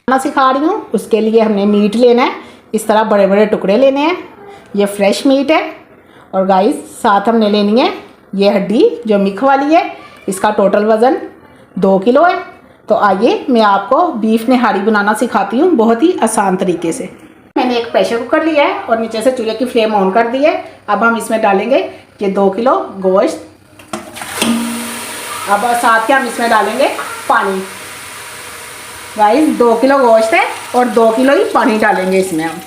बनाना सिखा रही हूँ। उसके लिए हमने मीट लेना है, इस तरह बड़े बड़े टुकड़े लेने हैं। ये फ्रेश मीट है। और गाइस साथ हमने लेनी है ये हड्डी जो मिख वाली है। इसका टोटल वज़न 2 किलो है। तो आइए मैं आपको बीफ निहारी बनाना सिखाती हूँ बहुत ही आसान तरीके से। मैंने एक प्रेशर कुकर लिया है और नीचे से चूल्हे की फ्लेम ऑन कर दी है। अब हम इसमें डालेंगे ये 2 किलो गोश्त। अब साथ के हम इसमें डालेंगे पानी। गाइस 2 किलो गोश्त है और 2 किलो ही पानी डालेंगे इसमें हम।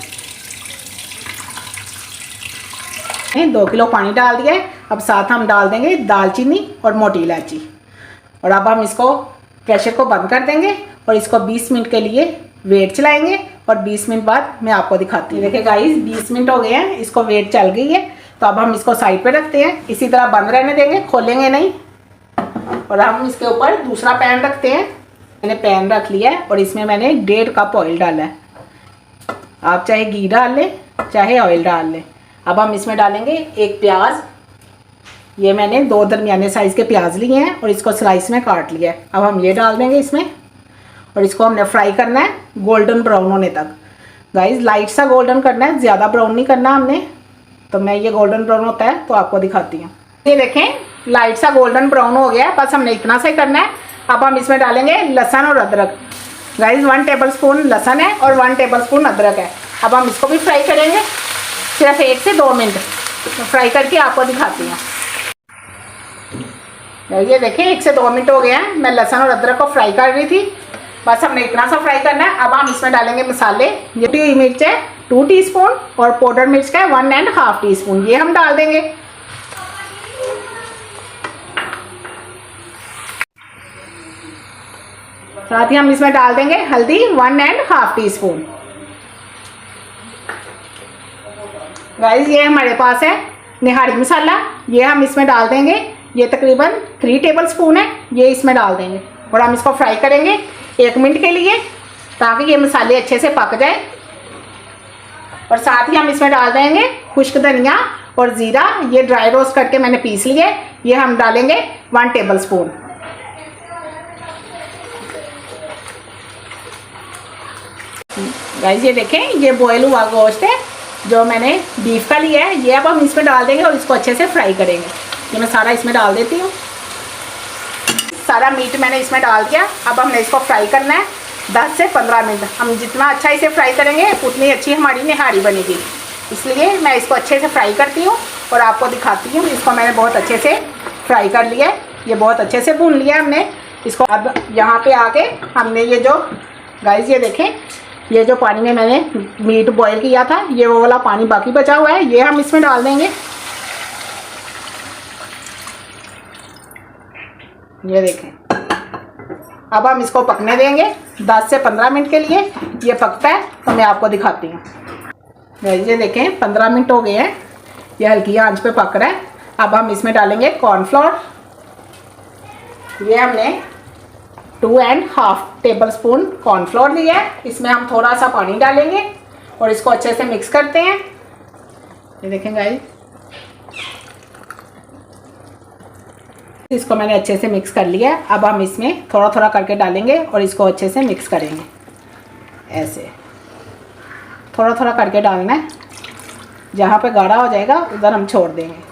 2 किलो पानी डाल दिया है। अब साथ हम डाल देंगे दालचीनी और मोटी इलायची। और अब हम इसको प्रेशर को बंद कर देंगे और इसको 20 मिनट के लिए वेट चलाएंगे और 20 मिनट बाद मैं आपको दिखाती हूँ। देखिए गाइस 20 मिनट हो गए हैं, इसको वेट चल गई है। तो अब हम इसको साइड पे रखते हैं, इसी तरह बंद रहने देंगे, खोलेंगे नहीं। और हम इसके ऊपर दूसरा पैन रखते हैं। मैंने पैन रख लिया है और इसमें मैंने 1.5 कप ऑयल डाला है। आप चाहे घी डाल लें चाहे ऑयल डाल लें। अब हम इसमें डालेंगे एक प्याज। ये मैंने 2 दरमियाने साइज़ के प्याज लिए हैं और इसको स्लाइस में काट लिया है। अब हम ये डाल देंगे इसमें और इसको हमने फ्राई करना है गोल्डन ब्राउन होने तक। गाइस लाइट सा गोल्डन करना है, ज़्यादा ब्राउन नहीं करना हमने। तो मैं ये गोल्डन ब्राउन होता है तो आपको दिखाती हूँ। ये देखें लाइट सा गोल्डन ब्राउन हो गया है, बस हमने इतना सा ही करना है। अब हम इसमें डालेंगे लहसुन और अदरक। गाइस 1 टेबलस्पून लहसुन है और 1 टेबलस्पून अदरक है। अब हम इसको भी फ्राई करेंगे, सिर्फ 1 से 2 मिनट फ्राई करके आपको दिखाती हूँ। ये देखें 1 से 2 मिनट हो गए हैं, मैं लहसुन और अदरक को फ्राई कर रही थी। बस हमने इतना सा फ्राई करना है। अब हम इसमें डालेंगे मसाले। ये मिर्च है 2 टीस्पून और पाउडर मिर्च का है 1.5 टीस्पून, ये हम डाल देंगे। साथ ही हम इसमें डाल देंगे हल्दी 1.5 टीस्पून। गाइस ये हमारे पास है निहारी मसाला, ये हम इसमें डाल देंगे। ये तकरीबन 3 टेबलस्पून है, ये इसमें डाल देंगे। और हम इसको फ्राई करेंगे 1 मिनट के लिए ताकि ये मसाले अच्छे से पक जाए। और साथ ही हम इसमें डाल देंगे खुश्क धनिया और ज़ीरा, ये ड्राई रोस्ट करके मैंने पीस लिए, ये हम डालेंगे 1 टेबलस्पून। गाइस ये देखें ये बॉयल हुआ गोश्त है जो मैंने बीफ का लिया है, ये अब हम इसमें डाल देंगे और इसको अच्छे से फ्राई करेंगे। ये मैं सारा इसमें डाल देती हूँ। सारा मीट मैंने इसमें डाल दिया। अब हमने इसको फ्राई करना है 10 से 15 मिनट। हम जितना अच्छा इसे फ्राई करेंगे उतनी अच्छी हमारी निहारी बनेगी, इसलिए मैं इसको अच्छे से फ्राई करती हूँ और आपको दिखाती हूँ। इसको मैंने बहुत अच्छे से फ्राई कर लिया है, ये बहुत अच्छे से भून लिया हमने इसको। अब यहाँ पे आके हमने ये जो गाइस ये देखें ये जो पानी में मैंने मीट बॉयल किया था, ये वो वाला पानी बाकी बचा हुआ है, ये हम इसमें डाल देंगे। ये देखें अब हम इसको पकने देंगे 10 से 15 मिनट के लिए। ये पकता है तो मैं आपको दिखाती हूँ। ये देखें 15 मिनट हो गए हैं, ये हल्की आंच पे पक रहा है। अब हम इसमें डालेंगे कॉर्नफ्लोर। ये हमने 2.5 टेबलस्पून कॉर्नफ्लोर लिया है, इसमें हम थोड़ा सा पानी डालेंगे और इसको अच्छे से मिक्स करते हैं। ये देखें गाइस इसको मैंने अच्छे से मिक्स कर लिया है। अब हम इसमें थोड़ा थोड़ा करके डालेंगे और इसको अच्छे से मिक्स करेंगे। ऐसे थोड़ा थोड़ा करके डालना है, जहाँ पे गाढ़ा हो जाएगा उधर हम छोड़ देंगे।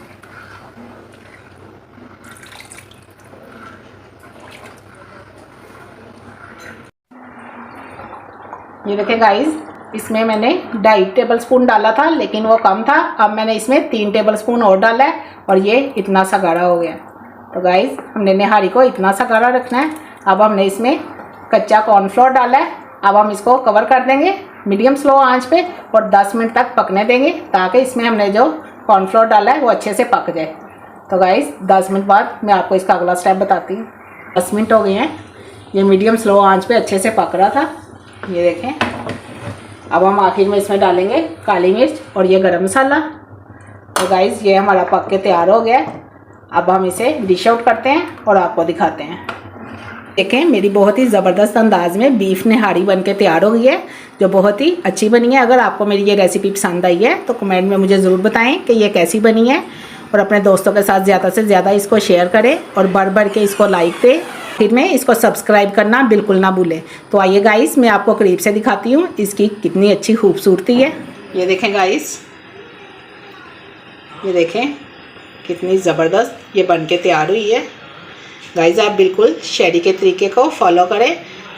ये देखें गाइस इसमें मैंने 2.5 टेबलस्पून डाला था लेकिन वो कम था। अब मैंने इसमें 3 टेबलस्पून और डाला है और ये इतना सा गाढ़ा हो गया। तो गाइस हमने निहारी को इतना सा गाढ़ा रखना है। अब हमने इसमें कच्चा कॉर्नफ्लोर डाला है। अब हम इसको कवर कर देंगे मीडियम स्लो आंच पे और 10 मिनट तक पकने देंगे ताकि इसमें हमने जो कॉर्नफ्लोर डाला है वो अच्छे से पक जाए। तो गाइस 10 मिनट बाद मैं आपको इसका अगला स्टेप बताती हूँ। 10 मिनट हो गए हैं, ये मीडियम स्लो आंच पे अच्छे से पक रहा था। ये देखें अब हम आखिर में इसमें डालेंगे काली मिर्च और ये गरम मसाला। तो गाइस ये हमारा पक के तैयार हो गया। अब हम इसे डिश आउट करते हैं और आपको दिखाते हैं। देखें मेरी बहुत ही ज़बरदस्त अंदाज में बीफ निहारी बन के तैयार हो गई है, जो बहुत ही अच्छी बनी है। अगर आपको मेरी ये रेसिपी पसंद आई है तो कमेंट में मुझे ज़रूर बताएं कि ये कैसी बनी है और अपने दोस्तों के साथ ज़्यादा से ज़्यादा इसको शेयर करें और बढ़ बढ़ के इसको लाइक दें आखिर में इसको सब्सक्राइब करना बिल्कुल ना भूलें। तो आइए गाइस, मैं आपको करीब से दिखाती हूँ इसकी कितनी अच्छी खूबसूरती है। ये देखें गाइस, ये देखें कितनी ज़बरदस्त ये बन के तैयार हुई है। गाइस आप बिल्कुल शेरी के तरीके को फॉलो करें